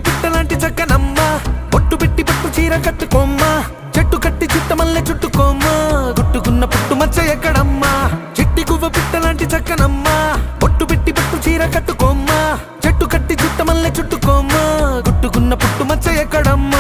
పిట్టలాంటి చక్కనమ్మ పొట్టు పెట్టి పట్టు చీర కట్టుకోమ్మా చెట్టు కట్టి చుట్టమల్లె చుట్టుకోమ్మా గుట్టుకున్న పుట్టు మచ్చ ఎక్కడమ్మా చిట్టి గువ్వ పిట్టలాంటి చక్కనమ్మ పొట్టు పెట్టి పట్టు చీర కట్టుకోమ్మా చెట్టు కట్టి చుట్టమల్లె చుట్టుకోమ్మా గుట్టుకున్న పుట్టు మచ్చ ఎక్కడమ్మా